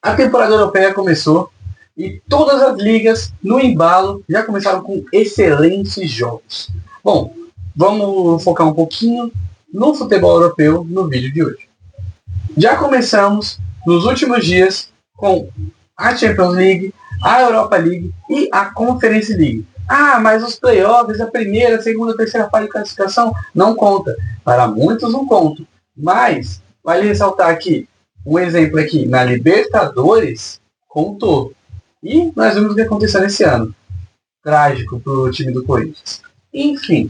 A temporada europeia começou e todas as ligas no embalo já começaram com excelentes jogos. Bom, vamos focar um pouquinho no futebol europeu no vídeo de hoje. Já começamos nos últimos dias com a Champions League, a Europa League e a Conference League. Ah, mas os playoffs, a primeira, segunda, terceira fase de classificação não conta. Para muitos não conta. Mas, vale ressaltar aqui, um exemplo aqui, na Libertadores, contou. E nós vimos o que aconteceu nesse ano. Trágico para o time do Corinthians. Enfim,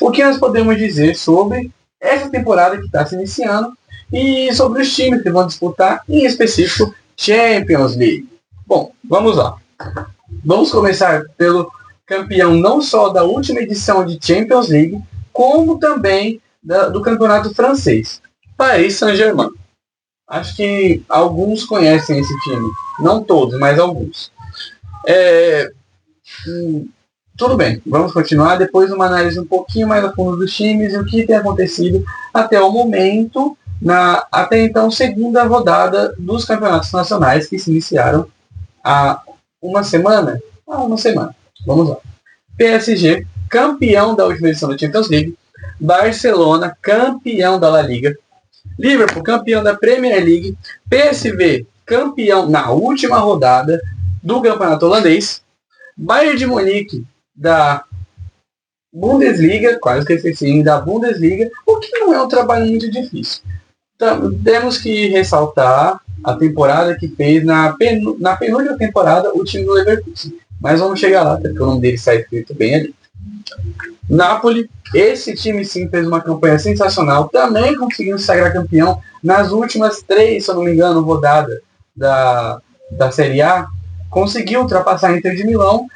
o que nós podemos dizer sobre essa temporada que está se iniciando e sobre os times que vão disputar, em específico, Champions League. Bom, vamos lá. Vamos começar pelo campeão não só da última edição de Champions League, como também do campeonato francês, Paris Saint-Germain. Acho que alguns conhecem esse time. Não todos, mas alguns. Tudo bem, vamos continuar. Depois uma análise um pouquinho mais a fundo dos times e o que tem acontecido até o momento, até então, segunda rodada dos campeonatos nacionais que se iniciaram há uma semana. Vamos lá. PSG, campeão da última edição da Champions League. Barcelona, campeão da La Liga. Liverpool, campeão da Premier League. PSV, campeão na última rodada do campeonato holandês. Bayern de Munique, da Bundesliga, quase que esqueci, da Bundesliga, o que não é um trabalho muito difícil. Então, temos que ressaltar a temporada que fez na penúltima temporada o time do Leverkusen. Mas vamos chegar lá, porque o nome dele sai escrito bem ali. Napoli, esse time sim fez uma campanha sensacional, também conseguiu se sagrar campeão nas últimas 3, se eu não me engano, rodadas da Série A. Conseguiu ultrapassar a Inter de Milão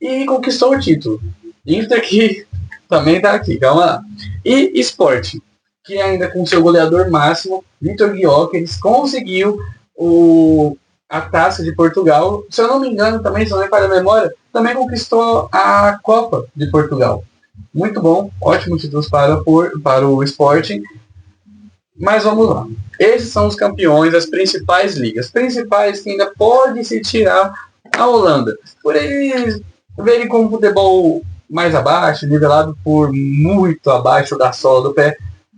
e conquistou o título. Inter que também está aqui, calma lá. E Sport, que ainda com seu goleador máximo, Vitor Gyökeres, conseguiu a Taça de Portugal. Se eu não me engano, também, se não me falha a memória, também conquistou a Copa de Portugal. Muito bom, ótimo títulos para o Sporting. Mas vamos lá. Esses são os campeões das principais ligas. Principais que ainda pode se tirar a Holanda. Por eles verem como futebol mais abaixo, nivelado por muito abaixo da sola do pé,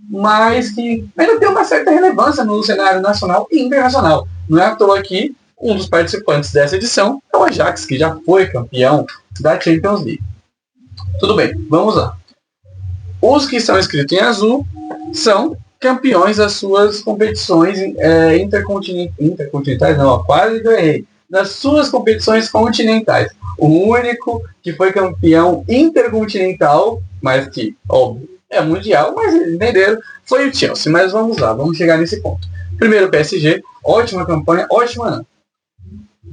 mas que ainda tem uma certa relevância no cenário nacional e internacional. Não é à toa que um dos participantes dessa edição é o Ajax, que já foi campeão da Champions League. Tudo bem, vamos lá. Os que estão escritos em azul são campeões das suas competições intercontinentais, não, quase que eu errei. Das suas competições continentais. O único que foi campeão intercontinental, mas que, óbvio, é mundial, mas eles entenderam, foi o Chelsea. Mas vamos lá, vamos chegar nesse ponto. Primeiro o PSG, ótima campanha, ótima não.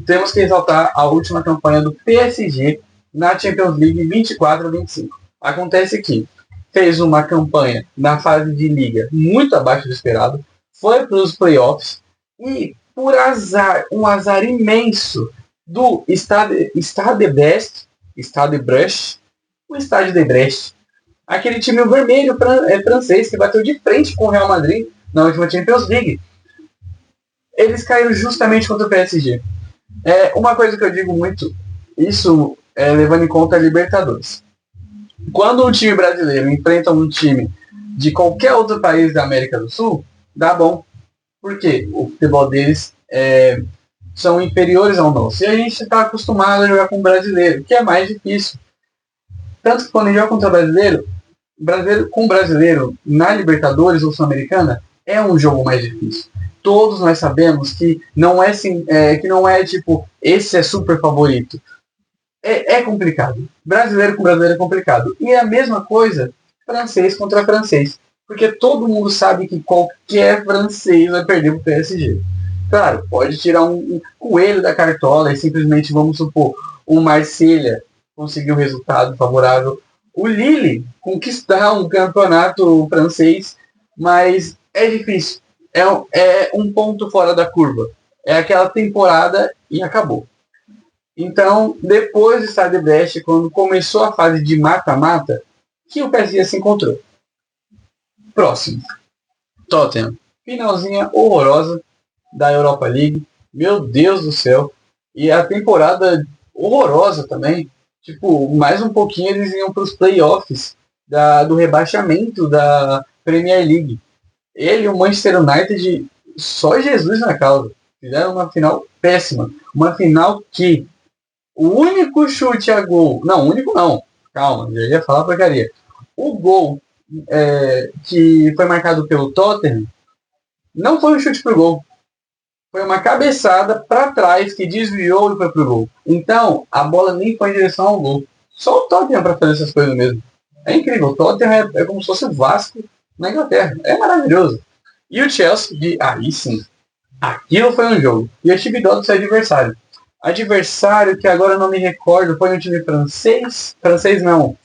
Temos que ressaltar a última campanha do PSG na Champions League 24-25. Acontece que fez uma campanha na fase de liga muito abaixo do esperado, foi para os playoffs e, por azar, um azar imenso do Stade de Brest, aquele time vermelho francês que bateu de frente com o Real Madrid na última Champions League. Eles caíram justamente contra o PSG. Uma coisa que eu digo muito, isso levando em conta a Libertadores. Quando um time brasileiro enfrenta um time de qualquer outro país da América do Sul, dá bom. Porque o futebol deles são inferiores ao nosso. E a gente está acostumado a jogar com brasileiro, que é mais difícil. Tanto que quando a gente joga contra brasileiro com brasileiro na Libertadores ou Sul-Americana, é um jogo mais difícil. Todos nós sabemos que não é tipo, esse é super favorito. É complicado. Brasileiro com brasileiro é complicado. E é a mesma coisa, francês contra francês. Porque todo mundo sabe que qualquer francês vai perder pro PSG. Claro, pode tirar um coelho da cartola e simplesmente, vamos supor, o Marselha conseguir um resultado favorável. O Lille conquistar um campeonato francês, mas é difícil. É um ponto fora da curva. É aquela temporada e acabou. Então, depois do Stade de Brest, quando começou a fase de mata-mata, que o PSG se encontrou. Próximo. Tottenham. Finalzinha horrorosa da Europa League. Meu Deus do céu. E a temporada horrorosa também. Tipo, mais um pouquinho eles iam para os playoffs do rebaixamento da Premier League. Ele e o Manchester United, só Jesus na causa. Fizeram uma final péssima. Uma final que o único chute a gol... Não, único não. Calma, já ia falar porcaria. O gol que foi marcado pelo Tottenham não foi um chute pro gol. Foi uma cabeçada para trás que desviou e foi pro gol. Então, a bola nem foi em direção ao gol. Só o Tottenham para fazer essas coisas mesmo. É incrível. O Tottenham é como se fosse o Vasco na Inglaterra. É maravilhoso. E o Chelsea, aí sim. Aquilo foi um jogo. E eu tive dó do seu adversário. Adversário que agora eu não me recordo, foi um time francês. Francês não.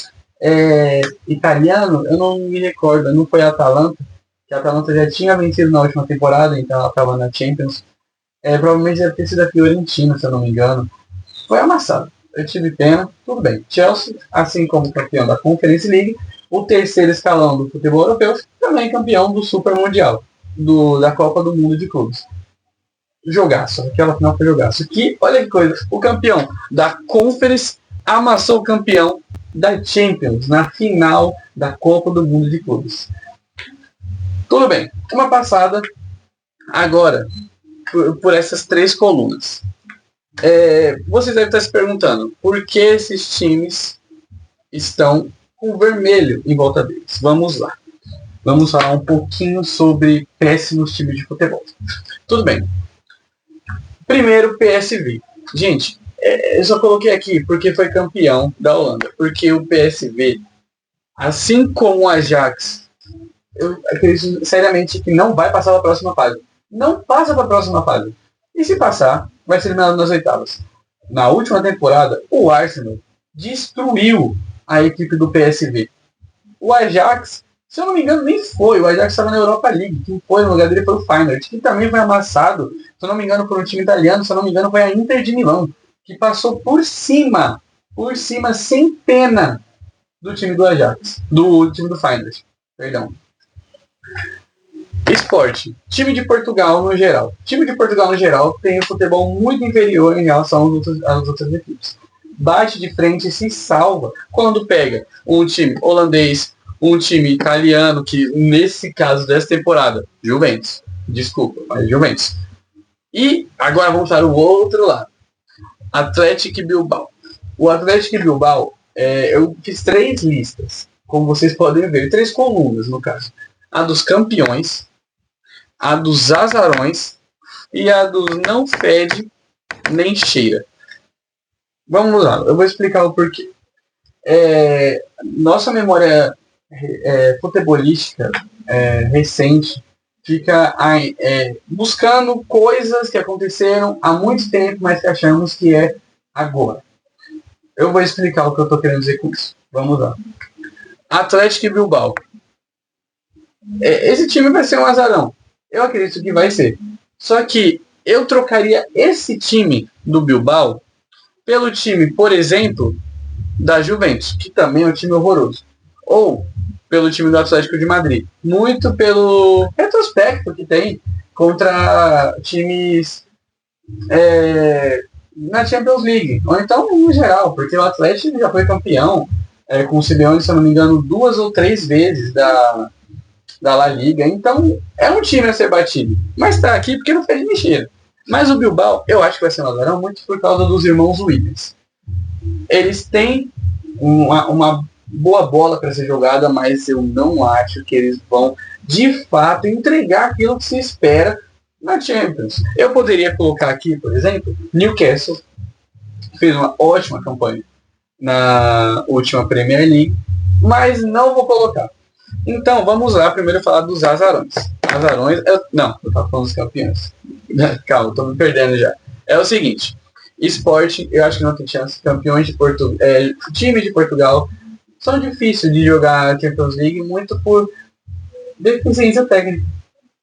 Italiano, eu não me recordo. Não foi a Atalanta. Que a Atalanta já tinha vencido na última temporada, então ela estava na Champions. Provavelmente deve ter sido a Fiorentina, se eu não me engano. Foi amassado. Eu tive pena, tudo bem. Chelsea, assim como campeão da Conference League, o terceiro escalão do futebol europeu, também campeão do Super Mundial, da Copa do Mundo de Clubes. Jogaço, aquela final foi jogaço. Que, olha que coisa, o campeão da Conference amassou o campeão da Champions na final da Copa do Mundo de Clubes. Tudo bem, uma passada agora por essas três colunas. Vocês devem estar se perguntando por que esses times estão com vermelho em volta deles. Vamos lá. Vamos falar um pouquinho sobre péssimos times de futebol. Tudo bem. Primeiro, PSV. Gente, eu só coloquei aqui porque foi campeão da Holanda. Porque o PSV, assim como o Ajax, eu acredito seriamente que não vai passar para a próxima fase. Não passa para a próxima fase. E se passar, vai ser eliminado nas oitavas. Na última temporada, o Arsenal destruiu a equipe do PSV. O Ajax, se eu não me engano, nem foi. O Ajax estava na Europa League. Quem foi no lugar dele foi o Feyenoord, que também foi amassado, se eu não me engano, por um time italiano. Se eu não me engano, foi a Inter de Milão, que passou por cima, sem pena, do time do Ajax. Do time do Feyenoord. Perdão. Esporte. Time de Portugal no geral. Time de Portugal no geral tem um futebol muito inferior em relação às outras equipes. Bate de frente e se salva quando pega um time holandês, um time italiano, que nesse caso dessa temporada, Juventus. Desculpa, mas Juventus. E agora vamos para o outro lado. Atlético Bilbao. O Atlético Bilbao, eu fiz 3 listas, como vocês podem ver, 3 colunas no caso. A dos campeões, a dos azarões e a dos não fede nem cheira. Vamos lá, eu vou explicar o porquê. Nossa memória futebolística recente fica buscando coisas que aconteceram há muito tempo, mas que achamos que é agora. Eu vou explicar o que eu estou querendo dizer com isso. Vamos lá. Atlético Bilbao. Esse time vai ser um azarão. Eu acredito que vai ser. Só que eu trocaria esse time do Bilbao pelo time, por exemplo, da Juventus, que também é um time horroroso. Ou pelo time do Atlético de Madrid. Muito pelo retrospecto que tem contra times na Champions League. Ou então, no geral, porque o Atlético já foi campeão com o Simeone, se eu não me engano, 2 ou 3 vezes da La Liga. Então, é um time a ser batido. Mas está aqui porque não fez mexer. Mas o Bilbao, eu acho que vai ser um azarão muito por causa dos irmãos Williams. Eles têm uma boa bola para ser jogada, mas eu não acho que eles vão, de fato, entregar aquilo que se espera na Champions. Eu poderia colocar aqui, por exemplo, Newcastle, que fez uma ótima campanha na última Premier League, mas não vou colocar. Então, vamos lá primeiro falar dos azarões. Azarões, eu tava falando dos campeões. Calma, tô me perdendo já. É o seguinte, esporte, eu acho que não tem chance. Campeões de Portugal, time de Portugal, são difíceis de jogar Champions League, muito por deficiência técnica,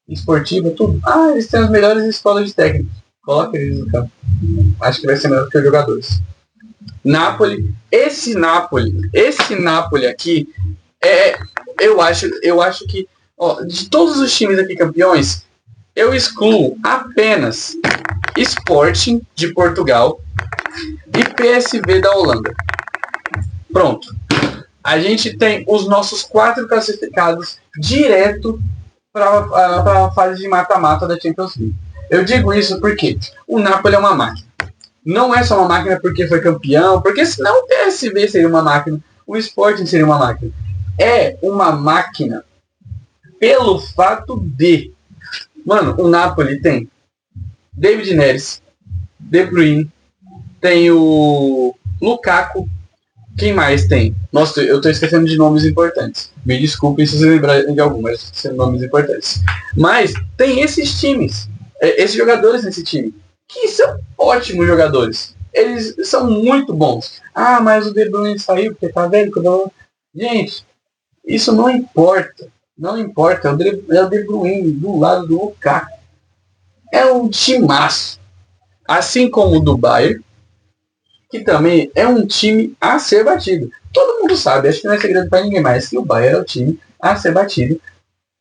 esportiva, tudo. Eles têm as melhores escolas de técnicos. Coloca eles no campo. Acho que vai ser melhor que os jogadores. Napoli, esse Napoli aqui, eu acho que, de todos os times aqui campeões, eu excluo apenas Sporting de Portugal e PSV da Holanda. Pronto. A gente tem os nossos 4 classificados direto para a fase de mata-mata da Champions League. Eu digo isso porque o Napoli é uma máquina. Não é só uma máquina porque foi campeão, porque senão o PSV seria uma máquina, o Sporting seria uma máquina. É uma máquina pelo fato de... Mano, o Napoli tem David Neres, De Bruyne, tem o Lukaku. Quem mais tem? Nossa, eu tô esquecendo de nomes importantes. Me desculpem se vocês lembrarem de algum, mas são nomes importantes. Mas tem esses times, esses jogadores nesse time, que são ótimos jogadores. Eles são muito bons. Ah, mas o De Bruyne saiu porque tá velho. Gente, isso não importa. Não importa. É o De Bruyne do lado do Lukaku. É um timaço. Assim como o do Bayern, que também é um time a ser batido. Todo mundo sabe, acho que não é segredo para ninguém mais, que o Bayern é o time a ser batido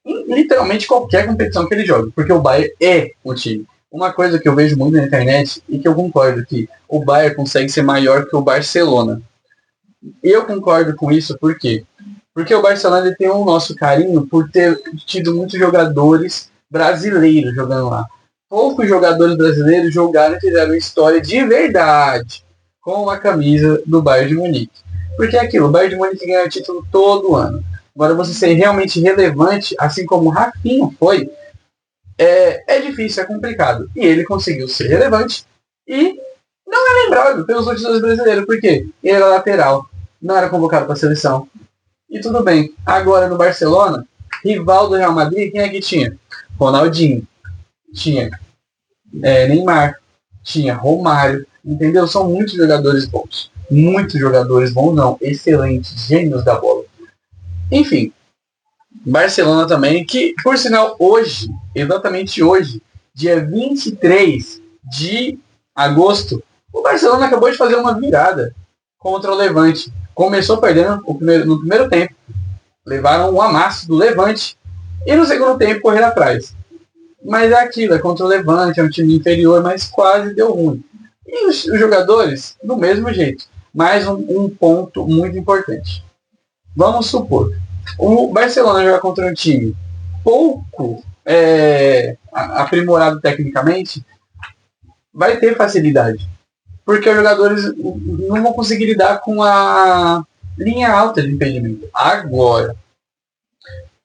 em literalmente qualquer competição que ele joga, porque o Bayern é o time. Uma coisa que eu vejo muito na internet e que eu concordo que o Bayern consegue ser maior que o Barcelona. E eu concordo com isso, por quê? Porque o Barcelona ele tem o nosso carinho por ter tido muitos jogadores brasileiros jogando lá. Poucos jogadores brasileiros jogaram e fizeram história de verdade com a camisa do Bayern de Munique. Porque é aquilo, o Bayern de Munique ganha o título todo ano. Agora você ser realmente relevante, assim como o Rafinha foi, é difícil, é complicado. E ele conseguiu ser relevante e não é lembrado pelos torcedores brasileiros. Por quê? Ele era lateral, não era convocado para a seleção. E tudo bem. Agora no Barcelona, rival do Real Madrid, quem é que tinha? Ronaldinho. Tinha Neymar. Tinha Romário. Entendeu? São muitos jogadores bons. Muitos jogadores bons, não. Excelentes. Gênios da bola. Enfim. Barcelona também, que, por sinal, hoje, exatamente hoje, dia 23 de agosto, o Barcelona acabou de fazer uma virada contra o Levante. Começou perdendo no primeiro tempo. Levaram um amasso do Levante. E no segundo tempo correram atrás. Mas é aquilo, é contra o Levante, é um time inferior, mas quase deu ruim. E os jogadores, do mesmo jeito. Mais um ponto muito importante. Vamos supor, o Barcelona joga contra um time pouco aprimorado tecnicamente, vai ter facilidade. Porque os jogadores não vão conseguir lidar com a linha alta de impedimento. Agora,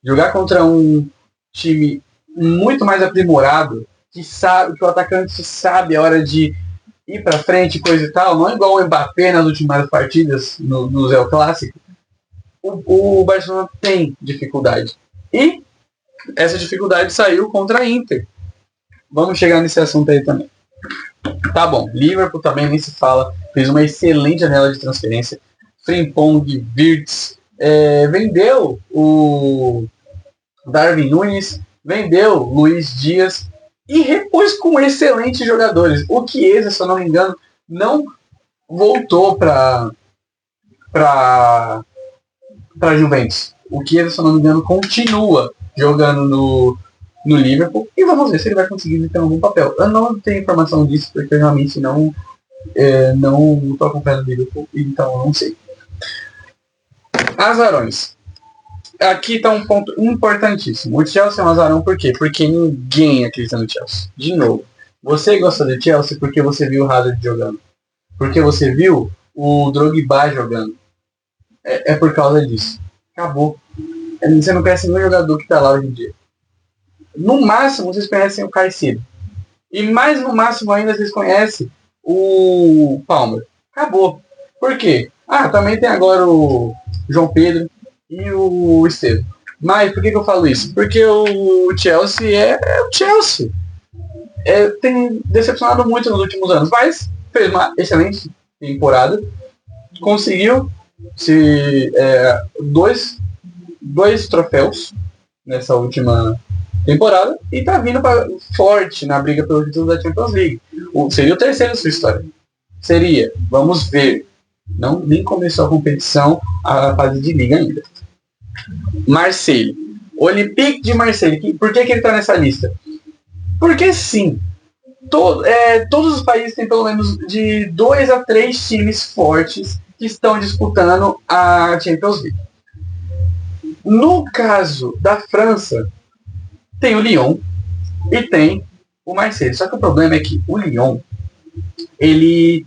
jogar contra um time muito mais aprimorado, que sabe que o atacante sabe a hora de ir para frente, coisa e tal, não é igual o Mbappé nas últimas partidas no Zé Clássico. O Barcelona tem dificuldade. E essa dificuldade saiu contra a Inter. Vamos chegar nesse assunto aí também. Tá bom, Liverpool também nem se fala, fez uma excelente janela de transferência. Frimpong, Wirtz, vendeu o Darwin Núñez, vendeu Luiz Dias e repôs com excelentes jogadores. O Chiesa, se eu não me engano, não voltou para Juventus. O Chiesa, se eu não me engano, continua jogando no Liverpool e vamos ver se ele vai conseguir ter algum papel. Eu não tenho informação disso porque eu realmente não estou acompanhando o Liverpool, então eu não sei. Azarões. Aqui está um ponto importantíssimo. O Chelsea é um azarão por quê? Porque ninguém acredita no Chelsea. De novo, você gosta do Chelsea porque você viu o Hazard jogando. Porque você viu o Drogba jogando. É por causa disso. Acabou. Você não conhece nenhum jogador que está lá hoje em dia. No máximo, vocês conhecem o Caicedo. E mais no máximo ainda, vocês conhecem o Palmer. Acabou. Por quê? Também tem agora o João Pedro e o Estevam. Mas por que eu falo isso? Porque o Chelsea é o Chelsea. Tem decepcionado muito nos últimos anos, mas fez uma excelente temporada. Conseguiu dois troféus nessa última temporada e tá vindo forte na briga pelo título da Champions League. Seria o terceiro da sua história. Seria, vamos ver. Nem começou a competição, a fase de liga ainda. Marseille. Olympique de Marseille. Por que ele tá nessa lista? Porque sim. Todos os países têm pelo menos de 2 a 3 times fortes que estão disputando a Champions League. No caso da França, tem o Lyon e tem o Marseille. Só que o problema é que o Lyon, ele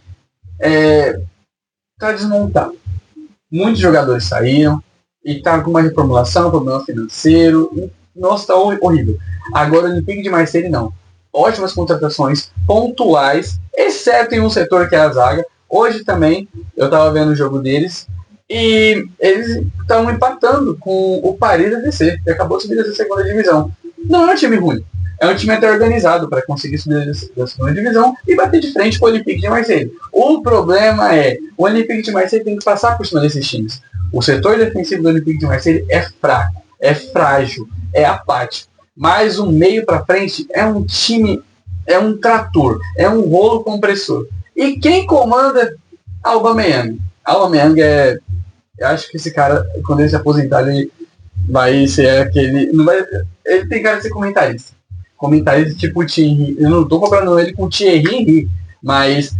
está desmontado. Muitos jogadores saíram e está com uma reformulação, problema financeiro. Nossa, está horrível. Agora o Olympique de Marseille não. Ótimas contratações pontuais, exceto em um setor que é a zaga. Hoje também eu estava vendo o jogo deles e eles estão empatando com o Paris FC, que acabou de subir dessa segunda divisão. Não é um time ruim, é um time até organizado para conseguir subir da segunda divisão e bater de frente com o Olympique de Marseille. O problema é, o Olympique de Marseille tem que passar por cima desses times. O setor defensivo do Olympique de Marseille é fraco, é frágil, é apático. Mas o meio para frente é um time, é um trator, é um rolo compressor. E quem comanda? Aubameyang. Aubameyang eu acho que esse cara, quando ele se aposentar, ele vai ser aquele... Não vai, ele tem cara de ser comentarista. Comentarista tipo o Thierry. Eu não estou comparando ele com o Thierry Henry, mas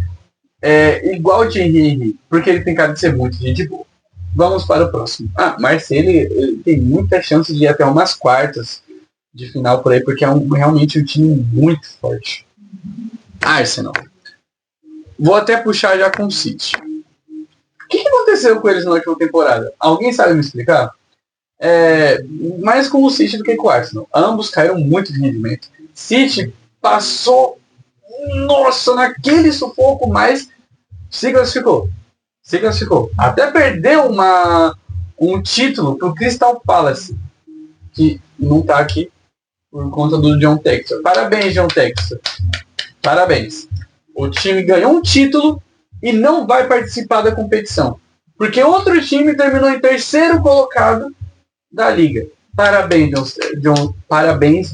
é igual o Thierry Henry, porque ele tem cara de ser muito gente boa. Vamos para o próximo. Marseille, ele tem muita chance de ir até umas quartas de final por aí, porque é realmente um time muito forte. Arsenal. Vou até puxar já com o City. O que aconteceu com eles na última temporada? Alguém sabe me explicar? Mais com o City do que com o Arsenal. Ambos caíram muito de rendimento. City passou, nossa, naquele sufoco, mas se classificou. Até perdeu um título pro Crystal Palace, que não tá aqui por conta do John Textor. Parabéns, John Textor. Parabéns. O time ganhou um título e não vai participar da competição, porque outro time terminou em terceiro colocado da liga. Parabéns,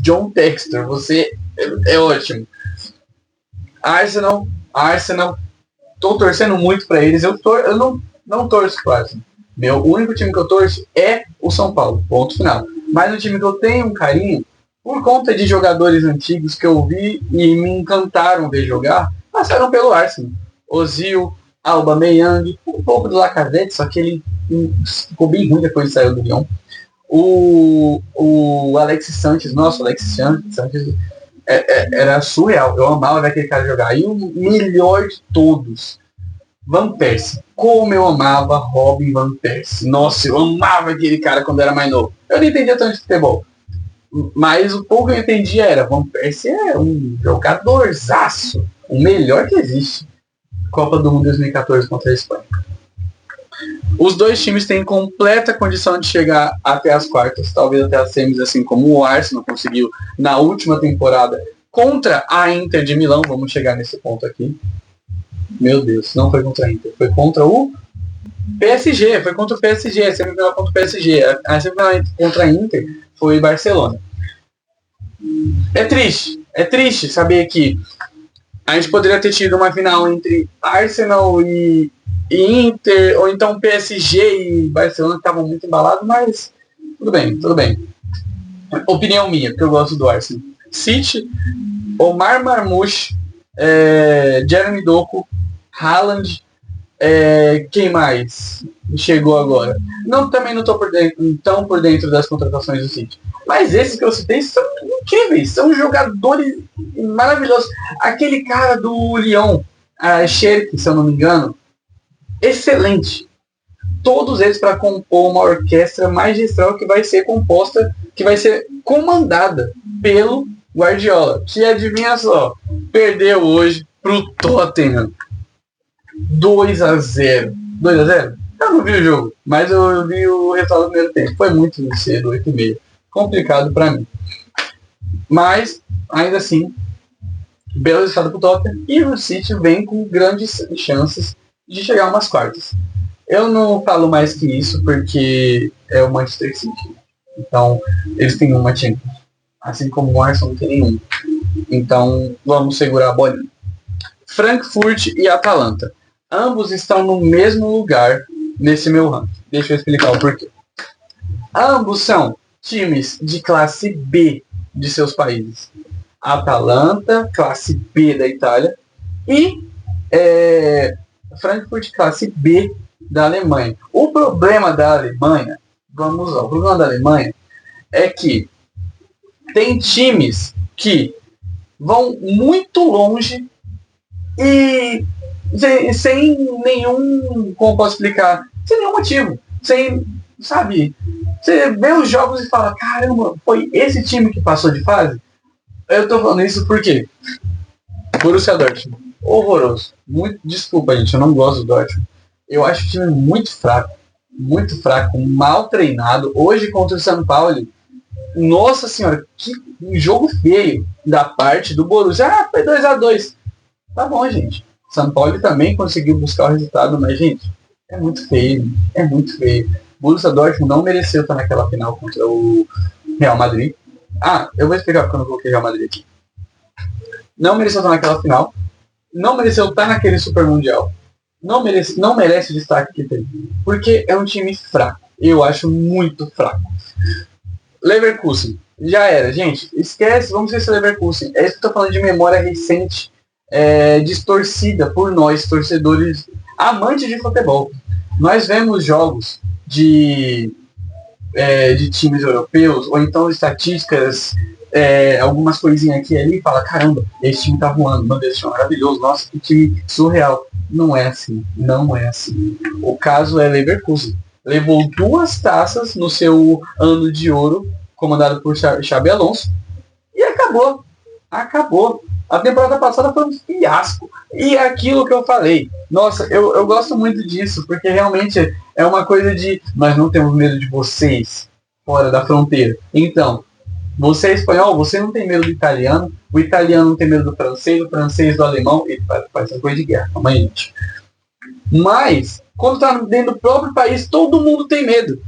John Textor. Você é ótimo. Arsenal. Tô torcendo muito para eles. Eu não torço para o Arsenal. O único time que eu torço é o São Paulo. Ponto final. Mas o time que eu tenho um carinho, por conta de jogadores antigos que eu vi e me encantaram ver jogar, passaram pelo Arsenal. Ozil, Aubameyang, um pouco do Lacazette, só que ele ficou bem ruim depois de sair do Lyon. O Alexis Sanchez, nossa, o Alexis Sanchez era surreal. Eu amava ver aquele cara jogar. E o melhor de todos, Van Persie. Como eu amava Robin Van Persie. Nossa, eu amava aquele cara quando era mais novo. Eu não entendia tanto de futebol, mas o pouco que eu entendia era Van Persie é um jogadorzaço, o melhor que existe. Copa do Mundo 2014 contra a Espanha. Os dois times têm completa condição de chegar até as quartas, talvez até as semis, assim como o Arsenal conseguiu na última temporada contra a Inter de Milão. Vamos chegar nesse ponto aqui. Meu Deus, não foi contra a Inter, foi contra o PSG, a semifinal contra o PSG. A semifinal contra a Inter foi Barcelona. É triste saber que a gente poderia ter tido uma final entre Arsenal e Inter, ou então PSG e Barcelona, que estavam muito embalados, mas tudo bem. Opinião minha, porque eu gosto do Arsenal. City, Omar Marmoush, Jeremy Doku, Haaland, quem mais chegou agora? Também não estou tão por dentro das contratações do City. Mas esses que eu citei são incríveis, são jogadores maravilhosos. Aquele cara do Lyon, Cherki, se eu não me engano, excelente. Todos eles para compor uma orquestra magistral que vai ser composta, que vai ser comandada pelo Guardiola, que adivinha só, perdeu hoje pro Tottenham 2-0. 2-0? Eu não vi o jogo, mas eu vi o resultado do primeiro tempo. Foi muito cedo, 8h30. Complicado para mim. Mas, ainda assim, belo resultado pro Tottenham. E o City vem com grandes chances de chegar a umas quartas. Eu não falo mais que isso porque é o Manchester City. Então, eles têm uma Champions. Assim como o Arsenal não tem nenhum. Então, vamos segurar a bolinha. Frankfurt e Atalanta. Ambos estão no mesmo lugar nesse meu ranking. Deixa eu explicar o porquê. Ambos são times de classe B de seus países. Atalanta, classe B da Itália, e Frankfurt, classe B da Alemanha. O problema da Alemanha, o problema da Alemanha é que tem times que vão muito longe e sem nenhum, como posso explicar, sem nenhum motivo, sabe, você vê os jogos e fala, caramba, foi esse time que passou de fase? Eu tô falando isso porque Borussia Dortmund, horroroso, desculpa gente, eu não gosto do Dortmund, eu acho o time muito fraco, mal treinado. Hoje contra o São Paulo, nossa senhora, que jogo feio da parte do Borussia. Foi 2-2. Tá bom, gente. São Paulo também conseguiu buscar o resultado, mas, gente, é muito feio. Borussia Dortmund não mereceu estar naquela final contra o Real Madrid. Eu vou explicar porque eu não coloquei Real Madrid aqui. Não mereceu estar naquela final. Não mereceu estar naquele Super Mundial. Não merece o destaque que teve. Porque é um time fraco. Eu acho muito fraco. Leverkusen. Já era, gente. Esquece, vamos ver se Leverkusen. É isso que eu tô falando de memória recente, distorcida por nós, torcedores amantes de futebol. Nós vemos jogos de times europeus, ou então estatísticas, algumas coisinhas aqui e ali, e fala, caramba, esse time tá voando, meu Deus, esse time é maravilhoso, nossa, que time surreal. Não é assim. O caso é Leverkusen. Levou 2 taças no seu ano de ouro, comandado por Xabi Alonso, e acabou. A temporada passada foi um fiasco. E é aquilo que eu falei. Nossa, eu gosto muito disso, porque realmente é uma coisa de nós não temos medo de vocês fora da fronteira. Então, você é espanhol, você não tem medo do italiano, o italiano não tem medo do francês, o francês do alemão, ele faz essa coisa de guerra, calma aí, gente. Mas, quando tá dentro do próprio país, todo mundo tem medo.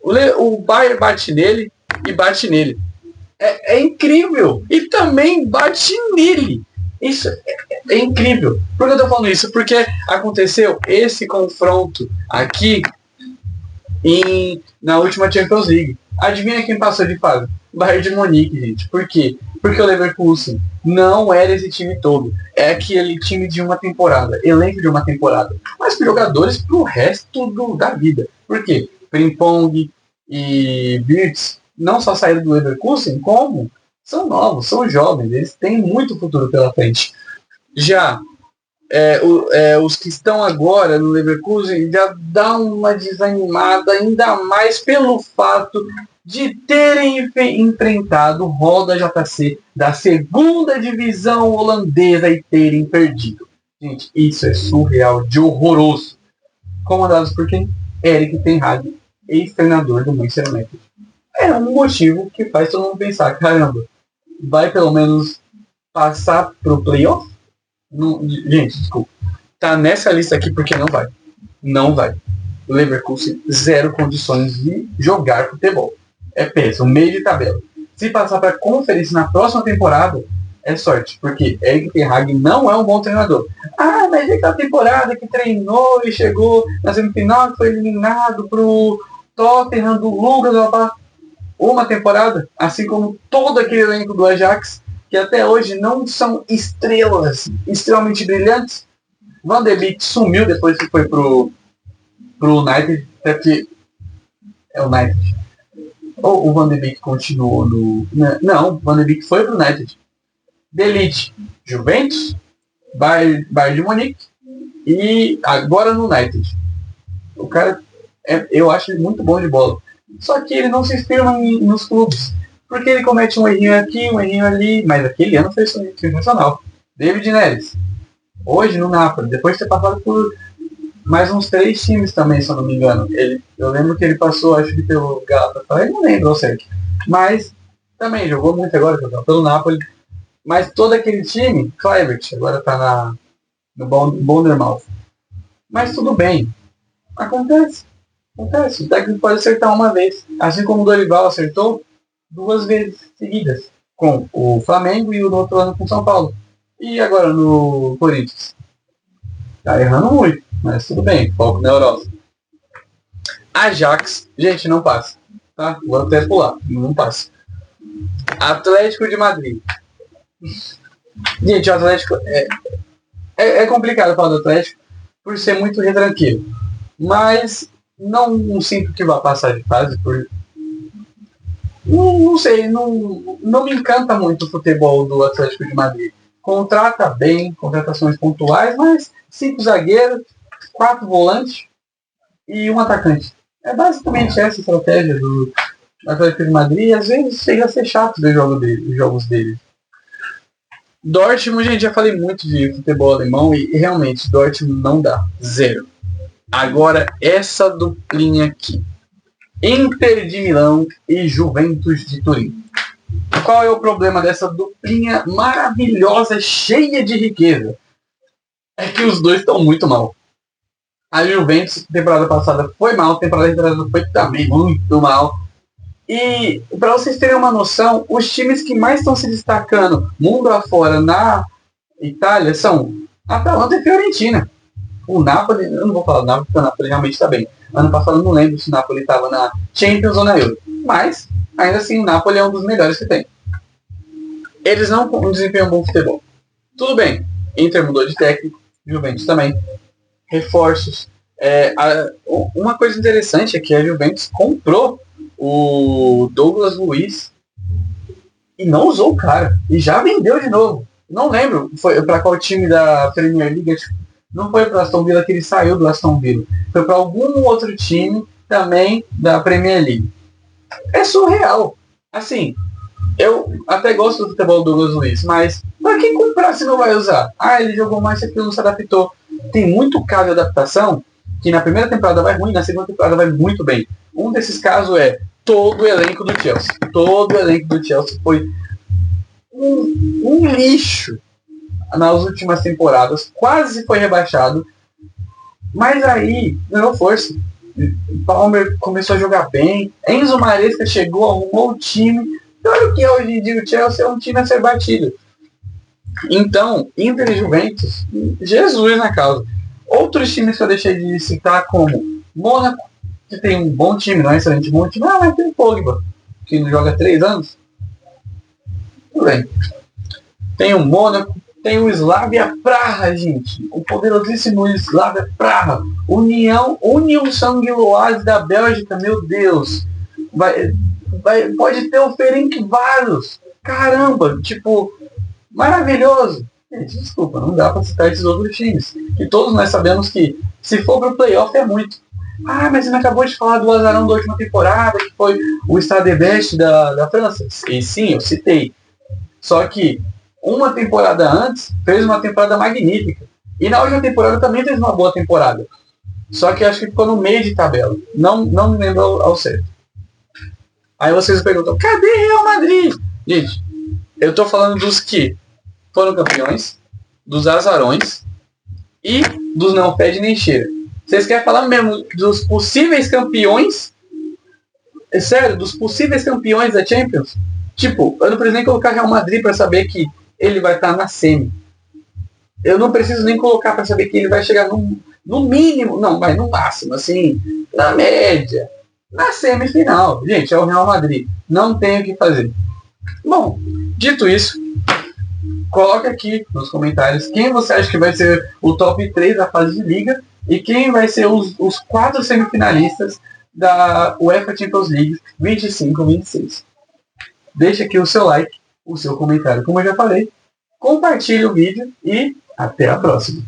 O Bayern bate nele e bate nele. É incrível. E também bate nele. Isso é incrível. Por que eu tô falando isso? Porque aconteceu esse confronto aqui na última Champions League. Adivinha quem passou de fase? Bayern de Munique, gente. Por quê? Porque o Leverkusen não era esse time todo. É aquele time de uma temporada, elenco de uma temporada. Mas jogadores pro resto da vida. Por quê? Frimpong e Wirtz não só saíram do Leverkusen, como são novos, são jovens. Eles têm muito futuro pela frente. Já os que estão agora no Leverkusen já dá uma desanimada, ainda mais pelo fato de terem enfrentado o Roda JC da segunda divisão holandesa e terem perdido. Gente, isso é surreal, de horroroso. Comandados por quem? Erik ten Hag, ex-treinador do Manchester United. É um motivo que faz todo mundo pensar, caramba, vai pelo menos passar pro playoff? Não, gente, desculpa. Tá nessa lista aqui porque não vai. Não vai. O Leverkusen, 0 condições de jogar futebol. É péssimo, meio de tabela. Se passar para conferência na próxima temporada, é sorte, porque Erik ten Hag não é um bom treinador. Mas é aquela temporada que treinou e chegou na semifinal, foi eliminado pro Tottenham do Lucas, uma temporada, assim como todo aquele elenco do Ajax, que até hoje não são estrelas extremamente brilhantes. Van de Beek sumiu depois que foi pro United, até porque é o United. Ou o Van de Beek continuou no... Não, o Van de Beek foi pro United. De Ligt, Juventus, Bayern de Munique e agora no United. O cara, eu acho ele muito bom de bola. Só que ele não se firma nos clubes. Porque ele comete um errinho aqui, um errinho ali. Mas aquele ano foi sensacional. David Neres. Hoje no Napoli. Depois de ter passado por mais uns 3 times também, se eu não me engano. Eu lembro que ele passou, acho que pelo Galatasaray. Não lembro ao certo. Mas também jogou muito agora pelo Napoli. Mas todo aquele time, Kluivert, agora tá no Bournemouth. Mas tudo bem. Acontece. O técnico pode acertar uma vez. Assim como o Dorival acertou 2 vezes seguidas. Com o Flamengo e no outro ano com o São Paulo. E agora no Corinthians. Tá errando muito. Mas tudo bem. Foco na Europa. Ajax. Gente, não passa. Tá? Vou até pular. Não passa. Atlético de Madrid. Gente, o Atlético é complicado falar do Atlético por ser muito retranqueiro. Mas não sinto que vá passar de fase por. Não sei, não me encanta muito o futebol do Atlético de Madrid. Contrata bem, contratações pontuais, mas 5 zagueiros, 4 volantes e um atacante. É basicamente essa a estratégia do Atlético de Madrid e às vezes chega a ser chato ver os jogos dele. Dortmund, gente, já falei muito de futebol alemão e realmente Dortmund não dá. 0. Agora essa duplinha aqui. Inter de Milão e Juventus de Turim. Qual é o problema dessa duplinha maravilhosa, cheia de riqueza? É que os dois estão muito mal. A Juventus, temporada passada, foi mal, temporada retrasada foi também muito mal. E, para vocês terem uma noção, os times que mais estão se destacando mundo afora na Itália são Atalanta e Fiorentina. O Napoli, eu não vou falar do Napoli, porque o Napoli realmente está bem. Ano passado eu não lembro se o Napoli estava na Champions ou na Euro. Mas, ainda assim, o Napoli é um dos melhores que tem. Eles não desempenham um bom futebol. Tudo bem, Inter mudou de técnico, Juventus também. Reforços. Uma coisa interessante é que a Juventus comprou o Douglas Luiz e não usou o cara. E já vendeu de novo. Não lembro foi para qual time da Premier League. Não foi para o Aston Villa que ele saiu do Aston Villa. Foi para algum outro time também da Premier League. É surreal. Assim, eu até gosto do futebol do Douglas Luiz, mas para quem comprar se não vai usar? Ele jogou mais se aquilo não se adaptou. Tem muito caso de adaptação que na primeira temporada vai ruim, na segunda temporada vai muito bem. Um desses casos é todo o elenco do Chelsea. Todo o elenco do Chelsea foi um lixo nas últimas temporadas, quase foi rebaixado, mas aí ganhou força. Palmer começou a jogar bem, Enzo Maresca chegou, arrumou o time. Olha o que é hoje em dia o Chelsea, é um time a ser batido. Então, Inter e Juventus, Jesus na causa. Outros times que eu deixei de citar, como Mônaco, que tem um bom time, não é excelente bom time, mas tem o Pogba, que não joga há 3 anos. Tudo bem. Tem o Mônaco, tem o Slavia Praha, gente. O poderosíssimo Slavia Praha. União Saint-Gilloise da Bélgica, meu Deus. Pode ter o Ferencváros. Caramba, tipo, maravilhoso. Gente, desculpa, não dá para citar esses outros times. E todos nós sabemos que, se for pro playoff, é muito. Mas você não acabou de falar do azarão da última temporada, que foi o Stade Best da França. E sim, eu citei. Só que uma temporada antes fez uma temporada magnífica. E na última temporada também fez uma boa temporada. Só que acho que ficou no meio de tabela. Não me lembro ao certo. Aí vocês me perguntam, cadê Real Madrid? Gente, eu tô falando dos que foram campeões, dos azarões e dos não fede nem cheira. Vocês querem falar mesmo dos possíveis campeões? É sério, dos possíveis campeões da Champions? Tipo, eu não preciso nem colocar Real Madrid para saber que ele vai estar na semi. Eu não preciso nem colocar para saber que ele vai chegar no mínimo, não, vai no máximo, assim, na média, na semifinal. Gente, é o Real Madrid. Não tem o que fazer. Bom, dito isso, coloca aqui nos comentários quem você acha que vai ser o top 3 da fase de liga e quem vai ser os 4 semifinalistas da UEFA Champions League 25-26. Deixa aqui o seu like, o seu comentário, como eu já falei. Compartilhe o vídeo e até a próxima.